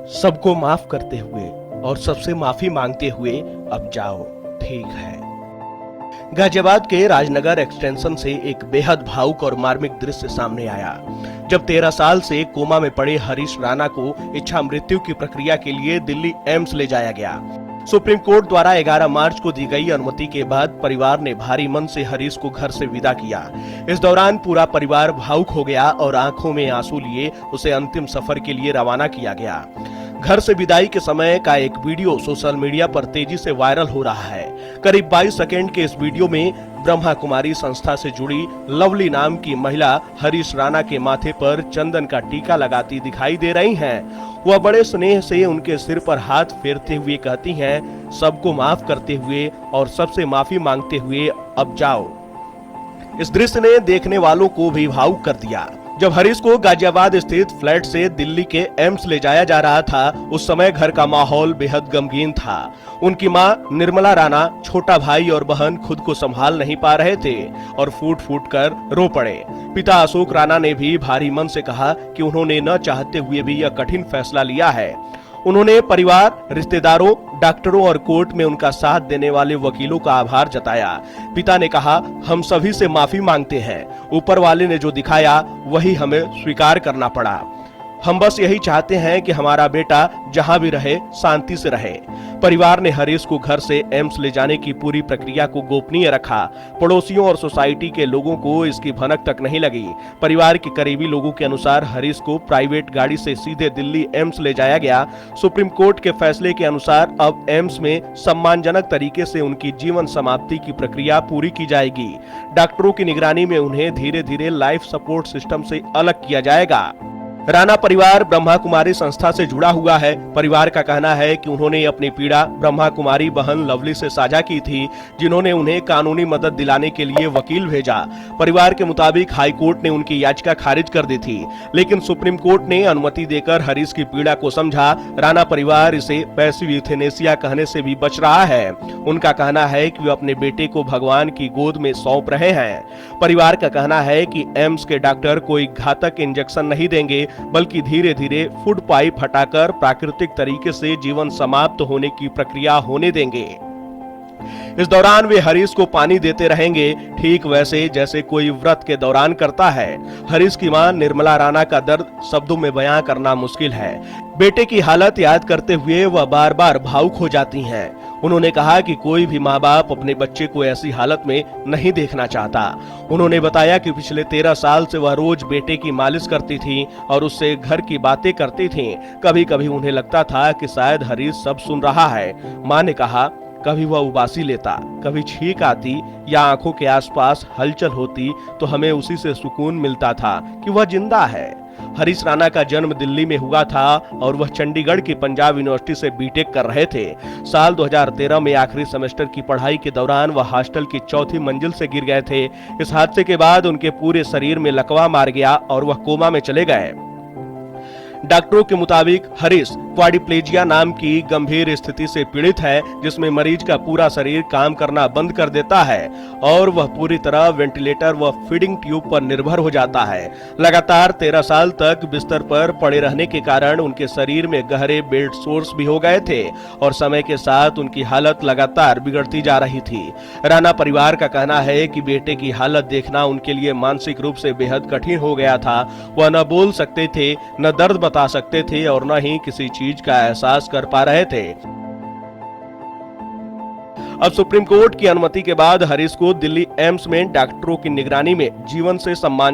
सबको माफ करते हुए और सबसे माफी मांगते हुए अब जाओ, ठीक है। गाजियाबाद के राजनगर एक्सटेंशन से एक बेहद भावुक और मार्मिक दृश्य सामने आया, जब 13 साल से कोमा में पड़े हरीश राणा को इच्छा मृत्यु की प्रक्रिया के लिए दिल्ली एम्स ले जाया गया। सुप्रीम कोर्ट द्वारा 11 मार्च को दी गई अनुमति के बाद परिवार ने भारी मन से हरीश को घर से विदा किया। इस दौरान पूरा परिवार भावुक हो गया और आंखों में आंसू लिए उसे अंतिम सफर के लिए रवाना किया गया। घर से विदाई के समय का एक वीडियो सोशल मीडिया पर तेजी से वायरल हो रहा है। करीब 22 सेकेंड के इस वीडियो में ब्रह्मा कुमारी संस्था से जुड़ी लवली नाम की महिला हरीश राणा के माथे पर चंदन का टीका लगाती दिखाई दे रही हैं। वह बड़े स्नेह से उनके सिर पर हाथ फेरते हुए कहती हैं, सबको माफ करते हुए और सबसे माफी मांगते हुए अब जाओ। इस दृश्य ने देखने वालों को भी भावुक कर दिया। जब हरीश को गाजियाबाद स्थित फ्लैट से दिल्ली के एम्स ले जाया जा रहा था, उस समय घर का माहौल बेहद गमगीन था। उनकी मां निर्मला राणा, छोटा भाई और बहन खुद को संभाल नहीं पा रहे थे और फूट फूट कर रो पड़े। पिता अशोक राणा ने भी भारी मन से कहा कि उन्होंने न चाहते हुए भी यह कठिन फैसला लिया है। उन्होंने परिवार, रिश्तेदारों, डॉक्टरों और कोर्ट में उनका साथ देने वाले वकीलों का आभार जताया। पिता ने कहा, हम सभी से माफी मांगते हैं। ऊपर वाले ने जो दिखाया वही हमें स्वीकार करना पड़ा। हम बस यही चाहते हैं कि हमारा बेटा जहां भी रहे शांति से रहे। परिवार ने हरीश को घर से एम्स ले जाने की पूरी प्रक्रिया को गोपनीय रखा। पड़ोसियों और सोसाइटी के लोगों को इसकी भनक तक नहीं लगी। परिवार के करीबी लोगों के अनुसार हरीश को प्राइवेट गाड़ी से सीधे दिल्ली एम्स ले जाया गया। सुप्रीम कोर्ट के फैसले के अनुसार अब एम्स में सम्मानजनक तरीके से उनकी जीवन समाप्ति की प्रक्रिया पूरी की जाएगी। डॉक्टरों की निगरानी में उन्हें धीरे धीरे लाइफ सपोर्ट सिस्टम से अलग किया जाएगा। राणा परिवार ब्रह्मा कुमारी संस्था से जुड़ा हुआ है। परिवार का कहना है कि उन्होंने अपनी पीड़ा ब्रह्मा कुमारी बहन लवली से साझा की थी, जिन्होंने उन्हें कानूनी मदद दिलाने के लिए वकील भेजा। परिवार के मुताबिक हाई कोर्ट ने उनकी याचिका खारिज कर दी थी, लेकिन सुप्रीम कोर्ट ने अनुमति देकर हरीश की पीड़ा को समझा। राणा परिवार इसे पैसिव यूथेनेसिया कहने से भी बच रहा है। उनका कहना है कि वे अपने बेटे को भगवान की गोद में सौंप रहे हैं। परिवार का कहना है कि एम्स के डॉक्टर कोई घातक इंजेक्शन नहीं देंगे, बल्कि धीरे धीरे फूड पाइप हटाकर प्राकृतिक तरीके से जीवन समाप्त होने की प्रक्रिया होने देंगे। इस दौरान वे हरीश को पानी देते रहेंगे, ठीक वैसे जैसे कोई व्रत के दौरान करता है। हरीश की मां निर्मला राणा का दर्द शब्दों में बयां करना मुश्किल है। बेटे की हालत याद करते हुए वह बार बार भावुक हो जाती हैं। उन्होंने कहा कि कोई भी माँ बाप अपने बच्चे को ऐसी हालत में नहीं देखना चाहता। उन्होंने बताया कि पिछले 13 साल से वह रोज बेटे की मालिश करती थी और उससे घर की बातें करती थी। कभी कभी उन्हें लगता था कि शायद हरीश सब सुन रहा है। माँ ने कहा, कभी वह उबासी लेता, कभी छींक आती या आंखों के आसपास हलचल होती तो हमें उसी से सुकून मिलता था कि वह जिंदा है। हरीश राणा का जन्म दिल्ली में हुआ था और वह चंडीगढ़ की पंजाब यूनिवर्सिटी से बीटेक कर रहे थे। साल 2013 में आखिरी सेमेस्टर की पढ़ाई के दौरान वह हॉस्टल की 4थी मंजिल से गिर गए थे। इस हादसे के बाद उनके पूरे शरीर में लकवा मार गया और वह कोमा में चले गए। डॉक्टरों के मुताबिक हरीश क्वाड्रिप्लेजिया नाम की गंभीर स्थिति से पीड़ित है, जिसमें मरीज का पूरा शरीर काम करना बंद कर देता है और वह पूरी तरह वेंटिलेटर व फीडिंग ट्यूब पर निर्भर हो जाता है। लगातार 13 साल तक बिस्तर पर पड़े रहने के कारण उनके शरीर में गहरे बेल्ट सोर्स भी हो गए थे और समय के साथ उनकी हालत लगातार बिगड़ती जा रही थी। राणा परिवार का कहना है कि बेटे की हालत देखना उनके लिए मानसिक रूप से बेहद कठिन हो गया था। वह न बोल सकते थे, न दर्द बता सकते थे और न ही किसी चीज का एहसास कर पा रहे थे। अब सुप्रीम कोर्ट की अनुमति के बाद हरीश को दिल्ली एम्स में डॉक्टरों की निगरानी में जीवन से सम्मान